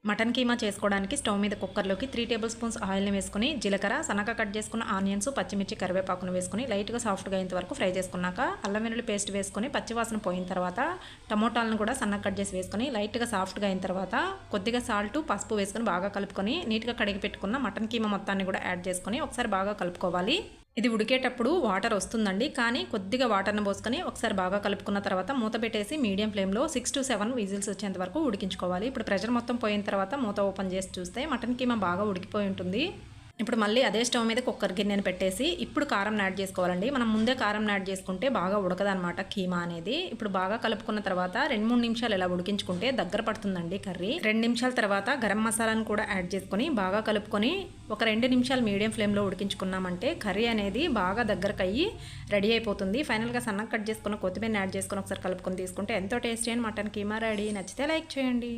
Mutton keema చేసుకోవడానికి stove మీద కుక్కర్లోకి 3 table spoons ఆయిల్ని వేసుకుని జీలకర్ర సన్నగా కట్ చేసుకున్న ఆనియన్స్ పచ్చిమిర్చి కరివేపాకును వేసుకుని లైట్గా సాఫ్ట్గా అయ్యేంత వరకు ఫ్రై చేసుకున్నాక అల్లం వెల్లుల్లి పేస్ట్ వేసుకుని పచ్చివాసన పోయిన తర్వాత టమోటాలను కూడా సన్నగా కట్ చేసి వేసుకుని లైట్గా సాఫ్ట్గా అయిన తర్వాత కొద్దిగా సాల్ట్ పసుపు వేసుకుని బాగా కలుపుకొని నీట్గా కడిగి పెట్టుకున్న మటన్ కీమా మొత్తాన్ని కూడా యాడ్ చేసుకుని ఒకసారి బాగా కలుపుకోవాలి. ఇది ఉడికేటప్పుడు వాటర్ వస్తుందండి, కానీ కొద్దిగా వాటర్ని పోసుకొని ఒకసారి బాగా కలుపుకున్న తర్వాత మూత పెట్టేసి మీడియం ఫ్లేమ్లో 6 to 7 విజిల్స్ వచ్చేంత వరకు ఉడికించుకోవాలి. ఇప్పుడు ప్రెషర్ మొత్తం పోయిన తర్వాత మూత ఓపెన్ చేసి చూస్తే మటన్ కీమా బాగా ఉడికిపోయి ఉంటుంది. ఇప్పుడు మళ్ళీ అదే స్టవ్ మీద కుక్కర్ గిన్నెను పెట్టేసి ఇప్పుడు కారం యాడ్ చేసుకోవాలండి. మనం ముందే కారం యాడ్ చేసుకుంటే బాగా ఉడకదనమాట కీమా అనేది. ఇప్పుడు బాగా కలుపుకున్న తర్వాత 2-3 నిమిషాలు ఇలా ఉడికించుకుంటే దగ్గర పడుతుందండి కర్రీ. 2 నిమిషాల తర్వాత గరం మసాలాను కూడా యాడ్ చేసుకొని బాగా కలుపుకొని ఒక 2 నిమిషాలు మీడియం ఫ్లేమ్లో ఉడికించుకున్నామంటే కర్రీ అనేది బాగా దగ్గరకు అయ్యి రెడీ అయిపోతుంది. ఫైనల్గా సన్నగా కట్ చేసుకున్న కొత్తిమీర యాడ్ చేసుకొని ఒకసారి కలుపుకొని తీసుకుంటే ఎంతో టేస్టీ అయిన మటన్ కీమా రెడీ. నచ్చితే లైక్ చేయండి.